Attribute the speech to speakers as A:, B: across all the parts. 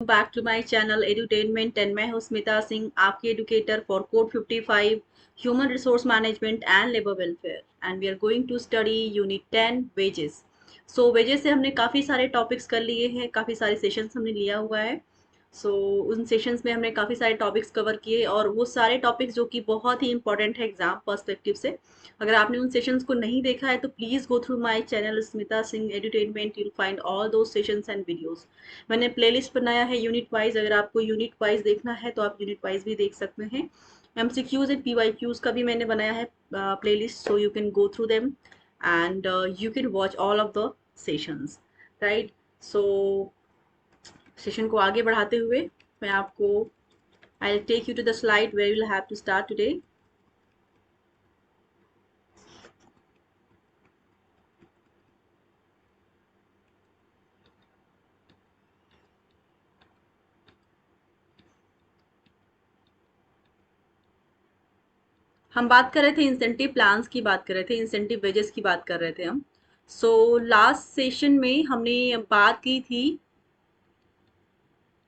A: Back to my channel edutainment and मैं हूं स्मिता सिंह, आपकी educator for code 55 human resource management and labour welfare and we are going to study unit 10 wages. So wages से हमने काफ़ी सारे topics कर लिए हैं, काफ़ी सारे सेशंस हमने लिया हुआ है। सो उन सेशंस में हमने काफ़ी सारे टॉपिक्स कवर किए और वो सारे टॉपिक्स जो कि बहुत ही इंपॉर्टेंट है एग्जाम पर्सपेक्टिव से। अगर आपने उन सेशंस को नहीं देखा है तो please go through my channel Smita Singh edutainment, you find all दो सेशंस एंड वीडियोस। मैंने प्लेलिस्ट बनाया है यूनिट वाइज, अगर आपको यूनिट वाइज देखना है तो आप यूनिट वाइज भी देख सकते हैं। एमसीक्यूज एंड पीवाईक्यूज का भी मैंने बनाया है playlist, so you can go through them and you can watch all of the sessions, right. So session को आगे बढ़ाते हुए मैं आपको I take you to the slide where you will have to start today. हम बात कर रहे थे इंसेंटिव प्लान्स की, बात कर रहे थे इंसेंटिव वेजेस की बात कर रहे थे हम। सो लास्ट सेशन में हमने बात की थी,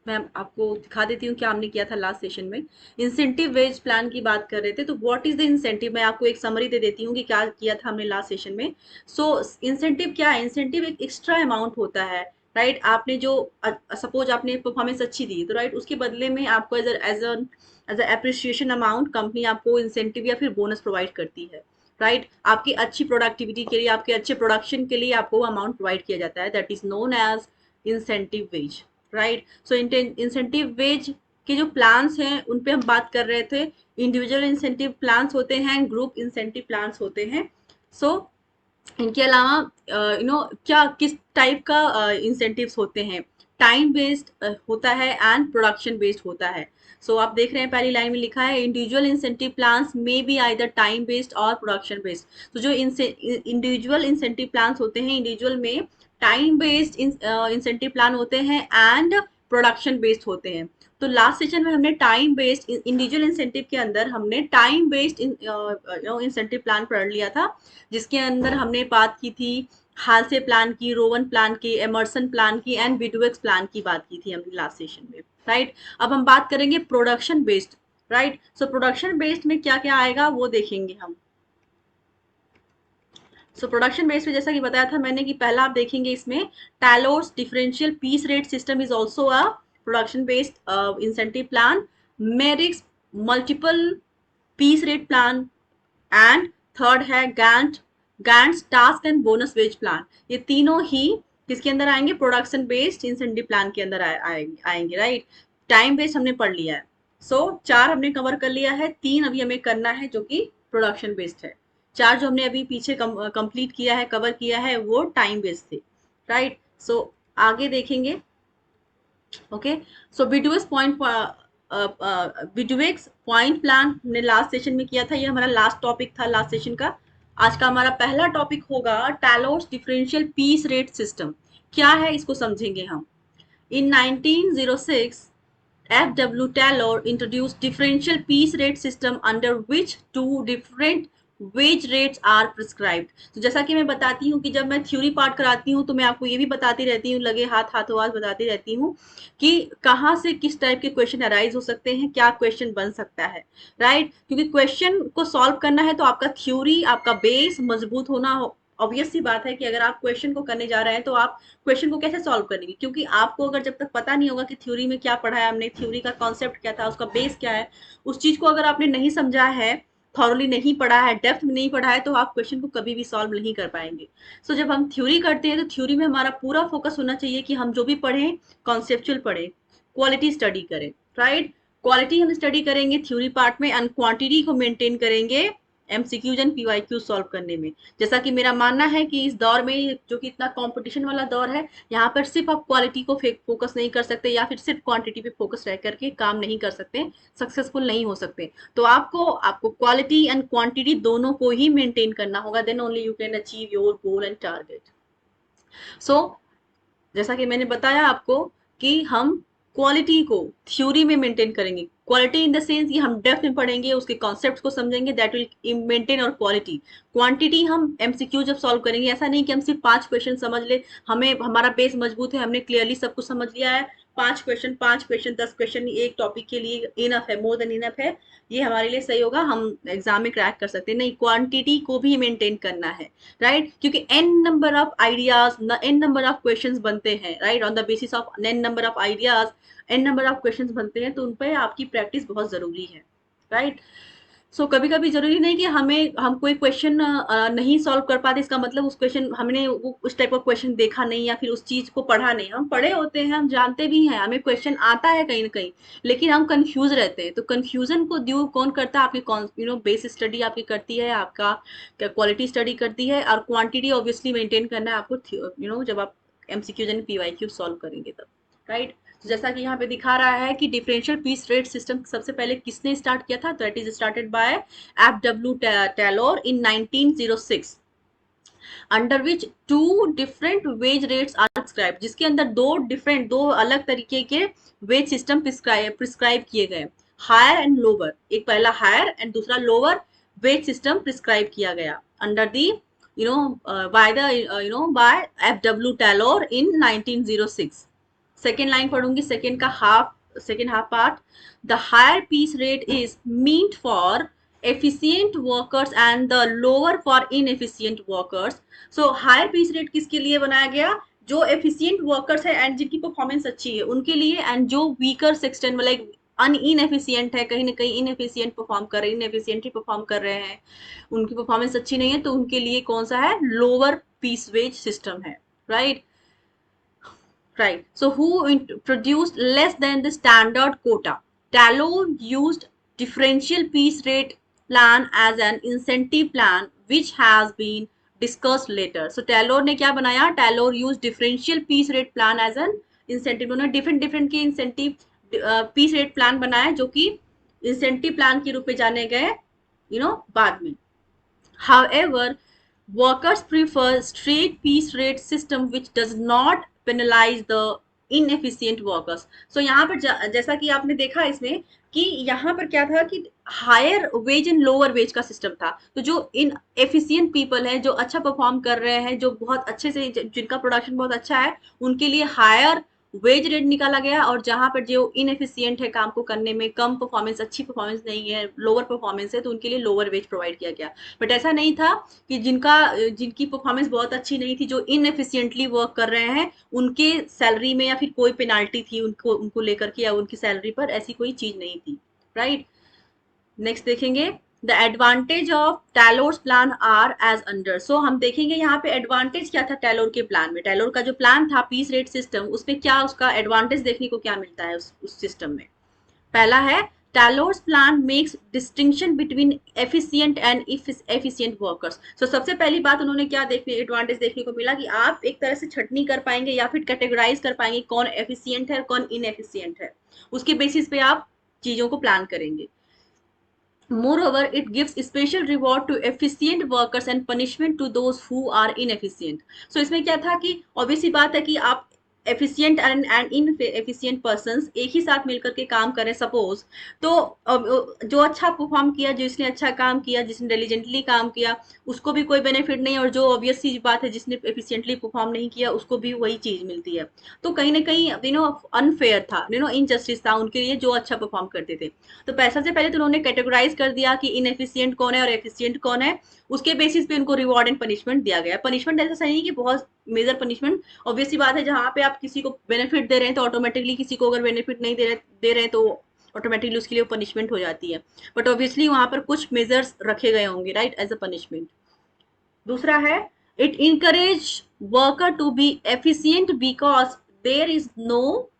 A: मैं आपको दिखा देती हूँ क्या हमने किया था लास्ट सेशन में। इंसेंटिव वेज प्लान की बात कर रहे थे, तो व्हाट इज द इंसेंटिव, मैं आपको एक समरी दे देती हूँ कि क्या किया था हमने लास्ट सेशन में। सो इंसेंटिव क्या है? इंसेंटिव एक एक्स्ट्रा अमाउंट होता है, राइट। आपने जो सपोज आपने परफॉर्मेंस अच्छी दी तो राइट, उसके बदले में आपको एज अप्रिसिएशन अमाउंट कंपनी आपको इंसेंटिव या फिर बोनस प्रोवाइड करती है, राइट। आपकी अच्छी प्रोडक्टिविटी के लिए, आपके अच्छे प्रोडक्शन के लिए आपको अमाउंट प्रोवाइड किया जाता है, that is known as incentive wage, right. So incentive wage के जो प्लान्स हैं उन पे हम बात कर रहे थे। इंडिविजुअल इंसेंटिव प्लान्स होते हैं, ग्रुप इंसेंटिव प्लान्स होते हैं। सो इनके अलावा क्या किस टाइप का इंसेंटिव्स होते हैं? टाइम बेस्ड होता है एंड प्रोडक्शन बेस्ड होता है। सो आप देख रहे हैं पहली लाइन में लिखा है इंडिविजुअल इंसेंटिव प्लान्स में बी आइदर टाइम बेस्ड और प्रोडक्शन बेस्ड। तो जो इंडिविजुअल इंसेंटिव प्लान्स होते हैं, इंडिविजुअल में टाइम बेस्ड इंसेंटिव प्लान होते हैं एंड प्रोडक्शन बेस्ड होते हैं। तो लास्ट सेशन में हमने टाइम बेस्ड इंडिविजुअल इंसेंटिव के अंदर हमने टाइम बेस्ड इंसेंटिव प्लान पढ़ लिया था, जिसके अंदर हमने बात की थी हाल से प्लान की, रोवन प्लान की, एमर्सन प्लान की एंड बिडुएक्स प्लान की बात की थी हमने लास्ट सेशन में, राइट। अब हम बात करेंगे production based, right. So production based में क्या क्या आएगा वो देखेंगे हम। सो प्रोडक्शन बेस्ड में जैसा कि बताया था मैंने कि पहला आप देखेंगे इसमें Taylor's differential piece rate system is also a production based incentive plan. Merrick's multiple piece rate plan and third है Gantt's task and bonus wage plan. ये तीनों ही किसके अंदर आएंगे? प्रोडक्शन बेस्ड इंसेंटिव प्लान के अंदर आएंगे, राइट। टाइम बेस्ड हमने पढ़ लिया है। सो चार हमने कवर कर लिया है, तीन अभी हमें करना है जो कि प्रोडक्शन बेस्ड है। चार जो हमने अभी पीछे कंप्लीट किया है, कवर किया है, वो टाइम बेस्ड थे, राइट। सो आगे देखेंगे। Okay. So Bedaux point plan हमने लास्ट सेशन में किया था, ये हमारा लास्ट टॉपिक था लास्ट सेशन का। आज का हमारा पहला टॉपिक होगा Taylor's differential piece rate system. क्या है इसको समझेंगे हम। In 1906 FW Taylor introduced differential piece rate system under which two different wage rates are prescribed. तो जैसा कि मैं बताती हूँ कि जब मैं थ्योरी पार्ट कराती हूँ तो मैं आपको ये भी बताती रहती हूँ, लगे हाथों हाथ बताती रहती हूँ कि कहाँ से किस टाइप के क्वेश्चन अराइज हो सकते हैं, क्या क्वेश्चन बन सकता है, राइट। क्योंकि क्वेश्चन को सॉल्व करना है तो आपका थ्योरी, आपका बेस मजबूत होना ऑब्वियस सी बात है कि अगर आप क्वेश्चन को करने जा रहे हैं तो आप क्वेश्चन को कैसे सॉल्व करेंगे, क्योंकि आपको अगर जब तक पता नहीं होगा कि थ्योरी में क्या पढ़ा है हमने, थ्योरी का कॉन्सेप्ट क्या था, उसका बेस क्या है, उस चीज को अगर आपने नहीं समझा है, थॉरली नहीं पढ़ा है, डेप्थ में नहीं पढ़ा है, तो आप क्वेश्चन को कभी भी सॉल्व नहीं कर पाएंगे। सो जब हम थ्योरी करते हैं तो थ्योरी में हमारा पूरा फोकस होना चाहिए कि हम जो भी पढ़ें कॉन्सेप्चुअल पढ़ें, क्वालिटी स्टडी करें, राइट। क्वालिटी हम स्टडी करेंगे थ्योरी पार्ट में एंड क्वांटिटी को मेंटेन करेंगे एमसीक्यूज एंड पीवाईक्यू सॉल्व करने में। जैसा कि मेरा मानना है कि इस दौर में जो कि इतना कंपटीशन वाला दौर है, यहाँ पर सिर्फ आप क्वालिटी को फोकस नहीं कर सकते या फिर सिर्फ क्वांटिटी पे फोकस रह करके काम नहीं कर सकते, सक्सेसफुल नहीं हो सकते। तो आपको आपको क्वालिटी एंड क्वांटिटी दोनों को ही मेंटेन करना होगा, then only you can achieve your goal and target. So जैसा कि मैंने बताया आपको कि हम क्वालिटी को थ्योरी में मेंटेन करेंगे, क्वालिटी इन द सेंस कि हम डेप्थ में पढ़ेंगे, उसके कॉन्सेप्ट्स को समझेंगे, दैट विल मेंटेन और क्वालिटी। क्वांटिटी हम एमसीक्यू जब सॉल्व करेंगे, ऐसा नहीं कि हम सिर्फ 5 क्वेश्चन समझ ले, हमें हमारा बेस मजबूत है, हमने क्लियरली सब कुछ समझ लिया है, 5 क्वेश्चन 10 क्वेश्चन एक टॉपिक के लिए इनफ है, मोर देन इनफ है, ये हमारे लिए सही होगा, हम एग्जाम में क्रैक कर सकते हैं। नहीं, क्वांटिटी को भी मेंटेन करना है, राइट, क्योंकि N number of ideas, N number of questions बनते हैं, right, on the basis of N number of ideas N number of questions बनते हैं, तो उन पर आपकी प्रैक्टिस बहुत जरूरी है, राइट। सो कभी कभी जरूरी नहीं कि हम कोई क्वेश्चन नहीं सॉल्व कर पाते, इसका मतलब उस क्वेश्चन हमने वो उस टाइप का क्वेश्चन देखा नहीं या फिर उस चीज को पढ़ा नहीं। हम पढ़े होते हैं, हम जानते भी हैं, हमें क्वेश्चन आता है कहीं ना कहीं, लेकिन हम कंफ्यूज रहते हैं। तो कंफ्यूजन को दूर कौन करता है? आपकी बेस स्टडी आपकी करती है, आपका क्वालिटी स्टडी करती है, और क्वांटिटी ऑब्वियसली मेंटेन करना है आपको, जब आप एमसीक्यूज एंड पीवाईक्यू सॉल्व करेंगे तब, राइट। जैसा कि यहाँ पे दिखा रहा है कि डिफरेंशियल पीस रेट सिस्टम सबसे पहले किसने स्टार्ट किया था? That is started by F W. Taylor in 1906, under which two different wage rates are prescribe, जिसके अंदर दो अलग तरीके के वेज सिस्टम प्रिस्क्राइब किए गए, हायर एंड लोअर। एक पहला हायर एंड दूसरा लोअर वेज सिस्टम प्रिस्क्राइब किया गया under the by F.W. Taylor in 1906. Second line पढ़ूंगी, second half part. The higher piece rate is meant for efficient workers and the lower for inefficient workers. So higher piece rate किसके लिए बनाया गया? जो efficient workers है and जिनकी performance अच्छी है उनके लिए, एंड जो weaker सेक्शन मतलब इनएफिशिएंट है, कहीं ना कहीं इनएफिशिएंट परफॉर्म कर रहे हैं, इनएफिशिएंटली परफॉर्म कर रहे हैं, उनकी परफॉर्मेंस अच्छी नहीं है, तो उनके लिए कौन सा है? लोअर पीस वेज सिस्टम है, right. Right. So who produced less than the standard quota? Tallow used differential piece rate plan as an incentive plan, which has been discussed later. So Taylor ने क्या बनाया? Taylor used differential piece rate plan as an incentive. उन्होंने different के incentive piece rate plan बनाया जो कि incentive plan के रूप में जाने गए, बाद में। However, workers prefer straight piece rate system which does not penalize the inefficient workers. So यहाँ पर जैसा कि आपने देखा इसमें कि यहाँ पर क्या था कि higher wage and lower wage का सिस्टम था। तो जो इन एफिशिएंट पीपल हैं, जो अच्छा परफॉर्म कर रहे हैं, जो बहुत अच्छे से जिनका प्रोडक्शन बहुत अच्छा है, उनके लिए हायर वेज रेट निकाला गया, और जहां पर जो इनएफिशिएंट है, काम को करने में कम परफॉर्मेंस, अच्छी परफॉर्मेंस नहीं है, लोअर परफॉर्मेंस है, तो उनके लिए लोअर वेज प्रोवाइड किया गया। बट ऐसा नहीं था कि जिनकी परफॉर्मेंस बहुत अच्छी नहीं थी, जो इनएफिशिएंटली वर्क कर रहे हैं, उनके सैलरी में या फिर कोई पेनाल्टी थी उनको लेकर के, या उनकी सैलरी पर, ऐसी कोई चीज नहीं थी, राइट। नेक्स्ट देखेंगे, the advantage of Taylor's plan are as under. So हम देखेंगे यहाँ पे एडवांटेज क्या था टैलोर के प्लान में। टैलोर का जो प्लान था पीस रेट सिस्टम, उसमें क्या उसका एडवांटेज देखने को क्या मिलता है उस सिस्टम में? पहला है, Taylor's plan makes distinction between efficient and efficient workers. So सबसे पहली बात उन्होंने क्या एडवांटेज देखने को मिला कि आप एक तरह से छटनी कर पाएंगे या फिर कैटेगराइज कर पाएंगे कौन एफिशिएंट है, कौन इनएफिशिएंट है, उसके बेसिस पे आप चीजों को प्लान करेंगे। Moreover, it gives special reward to efficient workers and punishment to those who are inefficient. So इसमें क्या था कि obvious सी बात है कि आप एफिशिएंट एंड इनएफिशिएंट पर्सन एक ही साथ मिलकर के काम करें सपोज, तो जो अच्छा परफॉर्म किया, जिसने अच्छा काम किया, जिसने डिलीजेंटली काम किया, उसको भी कोई बेनिफिट नहीं, और जो ऑब्वियस सी बात है जिसने एफिशिएंटली परफॉर्म नहीं किया उसको भी वही चीज मिलती है। तो कहीं ना कहीं अनफेयर था, इनजस्टिस था उनके लिए जो अच्छा परफॉर्म करते थे। तो पैसा से पहले तो उन्होंने कैटेगराइज कर दिया कि इनएफिशिएंट कौन है और एफिशिएंट कौन है, उसके बेसिस पे उनको रिवॉर्ड एंड पनिशमेंट दिया गया। पनिशमेंट ऐसा सही नहीं कि बहुत मेजर पनिशमेंट, ऑब्वियस सी बात है जहां पे आप किसी को बेनिफिट दे रहे हैं तो ऑटोमेटिकली किसी को अगर बेनिफिट नहीं दे रहे हैं तो ऑटोमेटिकली उसके लिए पनिशमेंट हो जाती है, बट ऑब्वियसली वहां पर कुछ मेजर्स रखे गए होंगे, राइट, एज अ पनिशमेंट। दूसरा है, it encourage worker to be efficient because there is no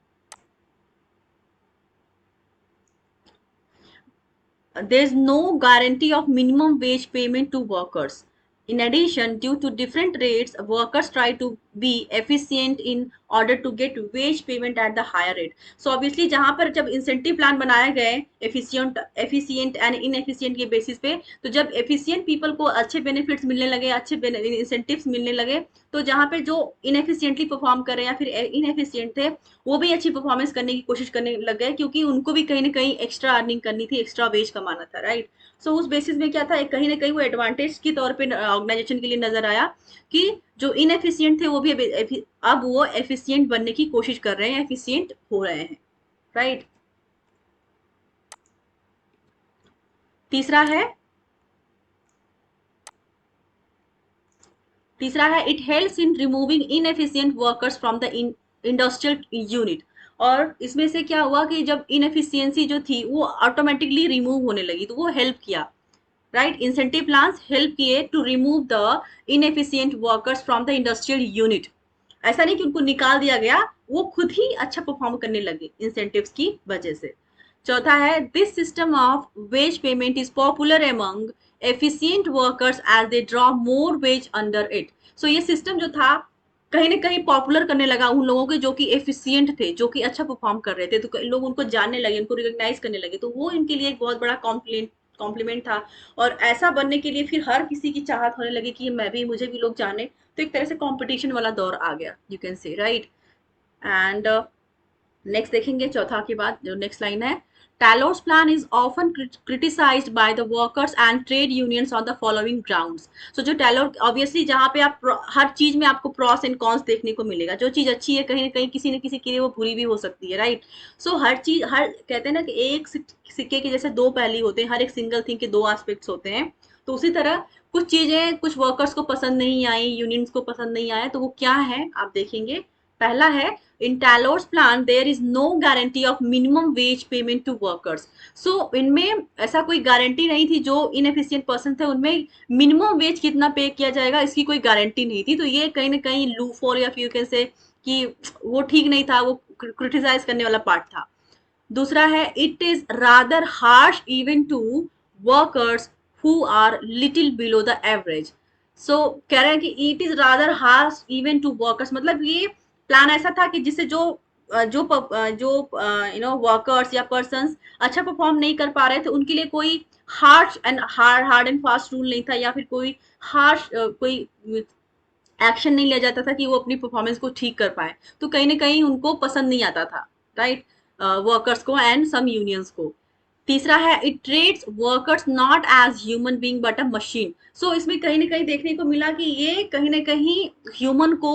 A: there is no guarantee of minimum wage payment to workers. In addition, due to different rates, workers try to be efficient in order to get wage payment at the higher rate. So obviously जहां पर जब incentive plan बनाए गए efficient and inefficient के basis पे, तो जब efficient people को अच्छे बेनिफिट्स मिलने लगे, अच्छे इंसेंटिव्स मिलने लगे, तो जहां पे जो इनएफिशिएंटली परफॉर्म कर रहे हैं या फिर इनएफिशिएंट थे, वो भी अच्छी परफॉर्मेंस करने की कोशिश करने लग गए, क्योंकि उनको भी कहीं ना कहीं एक्स्ट्रा अर्निंग करनी थी, एक्स्ट्रा वेज कमाना था, राइट। सो उस बेसिस में क्या था, कहीं ना कहीं वो एडवांटेज के तौर पे ऑर्गेनाइजेशन के लिए नजर आया कि जो इनएफिशिएंट थे वो भी अब वो एफिशिएंट बनने की कोशिश कर रहे हैं, एफिशिएंट हो रहे हैं, राइट। तीसरा है it helps in removing inefficient workers from the industrial unit. और इसमें से क्या हुआ कि जब इनएफिशिएंसी जो थी वो ऑटोमेटिकली रिमूव होने लगी, तो वो हेल्प किया, राइट। इंसेंटिव प्लान्स हेल्प किए to remove the inefficient workers from the industrial unit. ऐसा नहीं कि उनको निकाल दिया गया, वो खुद ही अच्छा परफॉर्म करने लगे इंसेंटिव्स की वजह से। चौथा है this system of wage payment is popular among efficient workers as they draw more wage under it. So ये सिस्टम जो था कहीं ना कहीं पॉपुलर करने लगा उन लोगों के जो कि एफिशिएंट थे, जो कि अच्छा परफॉर्म कर रहे थे, तो लोग उनको जानने लगे, उनको रिकॉग्नाइज करने लगे, तो वो इनके लिए एक बहुत बड़ा कॉम्प्लीमेंट था। और ऐसा बनने के लिए फिर हर किसी की चाहत होने लगी कि मैं भी, मुझे भी लोग जाने, तो एक तरह से कंपटीशन वाला दौर आ गया, you can say, right. And next देखेंगे चौथा के बाद जो नेक्स्ट लाइन है, Taylor's plan is often criticised by the workers and trade unions on the following grounds. So जो टैलोर, ऑब्वियसली जहाँ पे आप हर चीज में आपको प्रॉस एंड कॉन्स देखने को मिलेगा, जो चीज अच्छी है कहीं ना कहीं किसी न किसी के लिए वो बुरी भी हो सकती है, राइट। सो हर चीज, हर कहते हैं ना कि एक सिक्के के जैसे दो पहलू होते हैं, हर एक सिंगल थिंग के दो एस्पेक्ट्स होते हैं। तो उसी तरह कुछ चीजें कुछ वर्कर्स को पसंद नहीं आई, यूनियंस को पसंद नहीं आया, तो वो क्या है आप देखेंगे। पहला है in Taylor's plan there is no guarantee of minimum wage payment to workers. So इनमें ऐसा कोई गारंटी नहीं थी, जो इनएफिशिएंट पर्सन थे उनमें मिनिमम वेज कितना पे किया जाएगा इसकी कोई गारंटी नहीं थी। तो ये कहीं ना कहीं लूफॉल या फिर कैन से कि वो ठीक नहीं था, वो क्रिटिसाइज करने वाला पार्ट था। दूसरा है it is rather harsh even to workers who are little below the average. So कह रहे हैं कि it is rather harsh even to workers, मतलब ये प्लान ऐसा था कि जिससे जो जो वर्कर्स या पर्सन्स अच्छा परफॉर्म नहीं कर पा रहे थे उनके लिए कोई हार्ड एंड फास्ट रूल नहीं था, या फिर कोई हार्श कोई एक्शन नहीं लिया जाता था कि वो अपनी परफॉर्मेंस को ठीक कर पाए। तो कहीं ना कहीं उनको पसंद नहीं आता था, राइट, वर्कर्स को एंड सम यूनियंस को। तीसरा है it treats workers not as human being but a machine. So इसमें कहीं ना कहीं देखने को मिला कि ये कहीं ना कहीं ह्यूमन को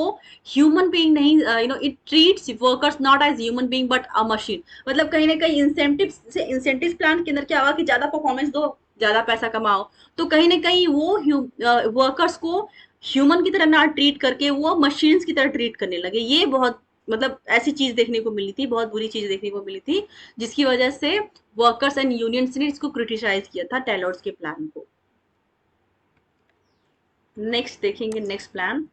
A: ह्यूमन बीइंग नहीं, it treats workers not as human being but a machine. मतलब कहीं ना कहीं इंसेंटिव प्लान के अंदर क्या हुआ कि ज्यादा परफॉर्मेंस दो, ज्यादा पैसा कमाओ, तो कहीं ना कहीं वो वर्कर्स को ह्यूमन की तरह ना ट्रीट करके वो मशीन्स की तरह ट्रीट करने लगे। ये बहुत, मतलब ऐसी चीज देखने को मिली थी, बहुत बुरी चीज देखने को मिली थी, जिसकी वजह से वर्कर्स एंड यूनियंस ने इसको क्रिटिसाइज किया था टेलर्स के प्लान को। नेक्स्ट देखेंगे next plan,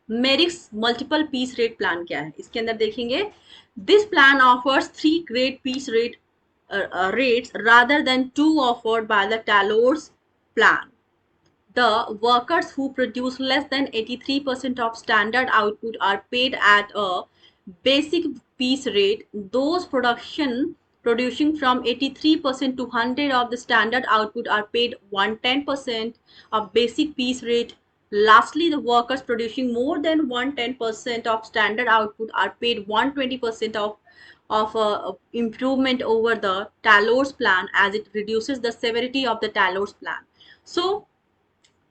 A: Merrick's multiple piece rate plan क्या है। इसके अंदर देखेंगे this plan offers 3 grade piece rate rates rather than 2 offered by the Taylor's plan. The workers who produce less than 83% of standard output are paid at a basic piece rate. Those producing from 83% to 100 of the standard output are paid 110% of basic piece rate. Lastly, the workers producing more than 110% of standard output are paid 120% of improvement over the Taylor's plan, as it reduces the severity of the Taylor's plan. So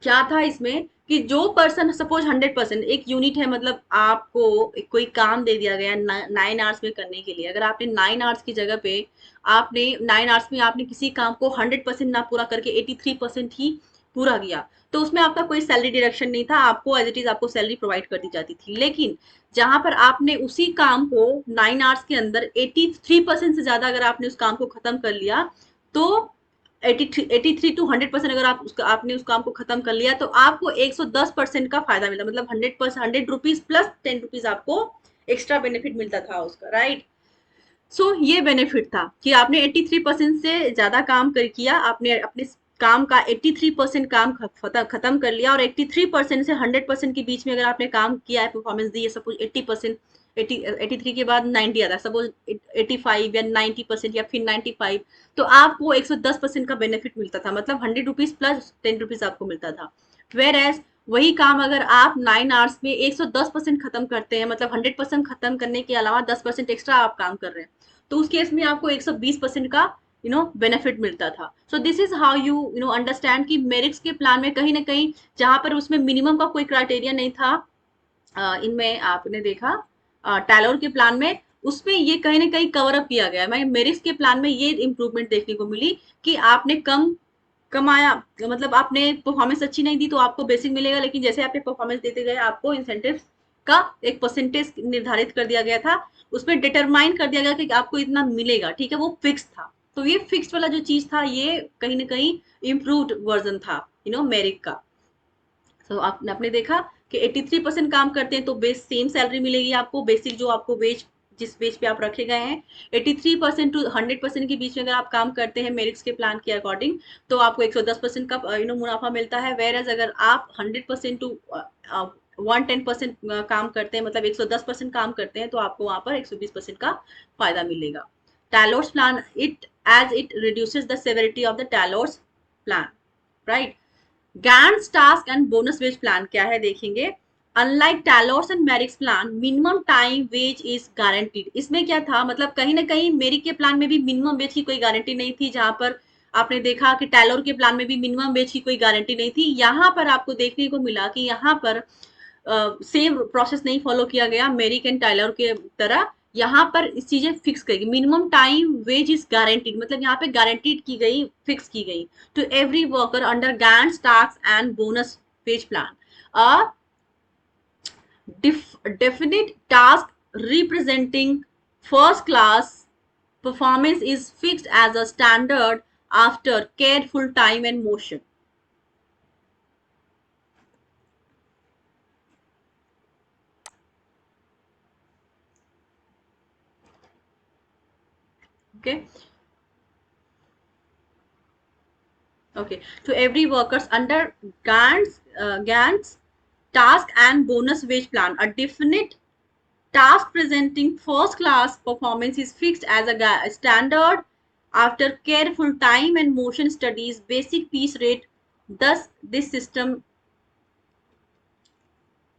A: क्या था इसमें कि जो person suppose 100%, एक unit है, मतलब आपको कोई काम दे दिया गया 9 आवर्स में करने के लिए, अगर आपने 9 आवर्स की जगह पे आपने 9 आवर्स में आपने किसी काम को 100% ना पूरा करके 83% ही पूरा किया, तो उसमें आपका कोई सैलरी डिडक्शन नहीं था, आपको एज इट इज आपको सैलरी प्रोवाइड कर दी जाती थी। लेकिन जहां पर आपने उसी काम को 9 आवर्स के अंदर 83% से ज्यादा अगर आपने उस काम को खत्म कर लिया, तो 83 टू 100% अगर आपने उस काम को खत्म कर लिया, तो आपको 110% का फायदा मिला, मतलब 100%, 100 रुपीज प्लस 10 रुपीज आपको एक्स्ट्रा बेनिफिट मिलता था उसका, राइट। सो ये बेनिफिट था कि आपने 83% से ज्यादा काम किया, आपने अपने काम का 83% काम खत्म कर लिया, और 83% से 100% के बीच में अगर आपने काम किया है, परफॉर्मेंस दी है, सपोज 80%, 83 के बाद 90 आता है, सपोज 85 या 90% या फिर 95, तो आपको 110% का बेनिफिट मिलता था, मतलब 100 रुपीज प्लस 10 रुपीज आपको मिलता था। वेर एज वही काम अगर आप 9 आवर्स में 110% खत्म करते हैं, मतलब 100% खत्म करने के अलावा 10% एक्स्ट्रा आप काम कर रहे हैं, तो उस केस में आपको 120% का बेनिफिट मिलता था। So this is how you understand कि मेरिट्स के प्लान में कहीं ना कहीं जहां पर उसमें मिनिमम का कोई क्राइटेरिया नहीं था, इनमें आपने देखा टैलोर के प्लान में उसमें ये कहीं ना कहीं कवर अप किया गया है। मेरिट्स के प्लान में ये इंप्रूवमेंट देखने को मिली कि आपने कम कमाया, मतलब आपने परफॉर्मेंस अच्छी नहीं दी तो आपको बेसिक मिलेगा, लेकिन जैसे आपने परफॉर्मेंस देते गए आपको इंसेंटिव का एक परसेंटेज निर्धारित कर दिया गया था, उसमें डिटरमाइन कर दिया गया कि आपको इतना मिलेगा, ठीक है, वो फिक्स था। तो ये फिक्स वाला जो चीज था ये कहीं ना कहीं इम्प्रूव्ड वर्जन था मेरिट का। तो आपने देखा कि 83% काम करते हैं तो बेस सेम सैलरी मिलेगी आपको, बेसिक जो आपको वेज जिस वेज पे आप रखे गए हैं 83% टू 100% के बीच में अगर आप काम करते हैं मेरिट्स के प्लान के अकॉर्डिंग तो आपको 110% का मुनाफा मिलता है। वेर एज अगर आप 100% टू 110% काम करते हैं, मतलब 110% काम करते हैं, तो आपको वहां पर 120% का फायदा मिलेगा। Taylor's plan it as it reduces the severity of the Taylor's plan, right. Gantt's task and bonus wage plan क्या है देखेंगे। Unlike Taylor's and Merrick's plan minimum time wage is guaranteed. इसमें क्या था, मतलब कहीं ना कहीं मेरिक के प्लान में भी मिनिमम वेज की कोई गारंटी नहीं थी, जहां पर आपने देखा कि टैलोर के प्लान में भी मिनिमम वेज की कोई गारंटी नहीं थी। यहाँ पर आपको देखने को मिला कि यहाँ पर सेम प्रोसेस नहीं फॉलो किया गया मेरिक एंड टाइलर के तरह। यहाँ पर इस चीजें फिक्स करेगी, minimum time wage is guaranteed, मतलब यहाँ पे गारंटीड की गई, फिक्स की गई to every worker under Gantt's task and bonus wage plan. A definite task representing first class performance is fixed as a standard after careful time and motion. Okay. Okay, to every workers under Gantt's task and bonus wage plan, a definite task presenting first class performance is fixed as a standard after careful time and motion studies, basic piece rate. Thus, this system,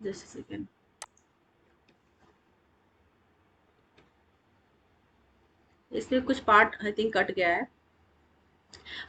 A: just a second. इसमें कुछ part I think cut गया है।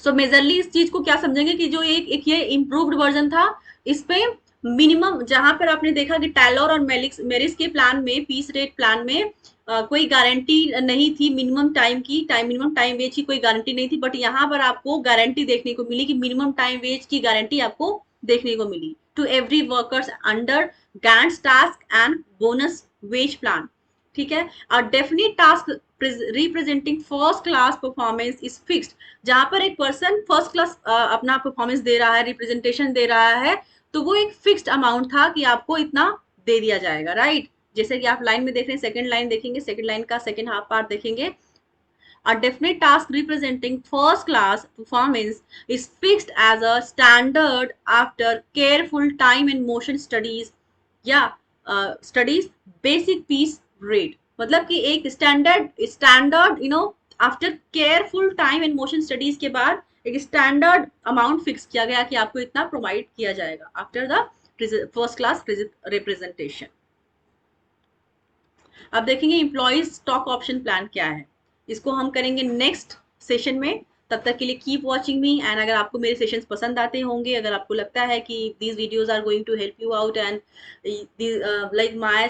A: सो majorly इस चीज को क्या समझेंगे कि जो एक ये इम्प्रूव्ड वर्जन था, इसपे मिनिमम जहां पर आपने देखा कि टैलोर और मेरिस के प्लान में, पीस रेट प्लान में कोई गारंटी नहीं थी मिनिमम टाइम की, मिनिमम टाइम वेज की कोई गारंटी नहीं थी, बट यहाँ पर आपको गारंटी देखने को मिली कि मिनिमम टाइम वेज की गारंटी आपको देखने को मिली to every workers under Gantt's task and bonus wage plan, ठीक है। A definite task representing first class performance is fixed, जहां पर एक पर्सन फर्स्ट क्लास अपना परफॉर्मेंस दे रहा है, रिप्रेजेंटेशन दे रहा है, तो वो एक फिक्स्ड अमाउंट था कि आपको इतना दे दिया जाएगा, राइट। जैसे कि आप लाइन में देख रहे हैं, सेकंड लाइन देखेंगे, सेकंड लाइन का सेकंड हाफ पार्ट देखेंगे। A definite task representing first class performance is fixed as a standard after careful time and motion studies या studies basic piece rate, मतलब कि एक standard after careful time and motion studies के बाद एक standard amount fix किया गया कि आपको इतना प्रोवाइड किया जाएगा after the first class representation. अब देखेंगे एम्प्लॉइज स्टॉक ऑप्शन प्लान क्या है, इसको हम करेंगे नेक्स्ट सेशन में। तब तक के लिए कीप वॉचिंग मी, एंड अगर आपको मेरे सेशंस पसंद आते होंगे, अगर आपको लगता है कि these videos are going to help you out and like my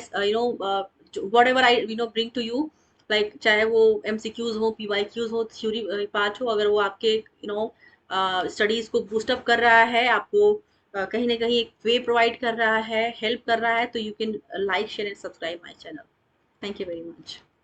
A: whatever I bring to you, like चाहे वो MCQs हो, PYQs हो, थ्योरी पार्ट हो, अगर वो आपके स्टडीज को बूस्टअप कर रहा है, आपको कहीं ना कहीं एक वे प्रोवाइड कर रहा है, हेल्प कर रहा है, तो you can like share and subscribe my channel. Thank you very much.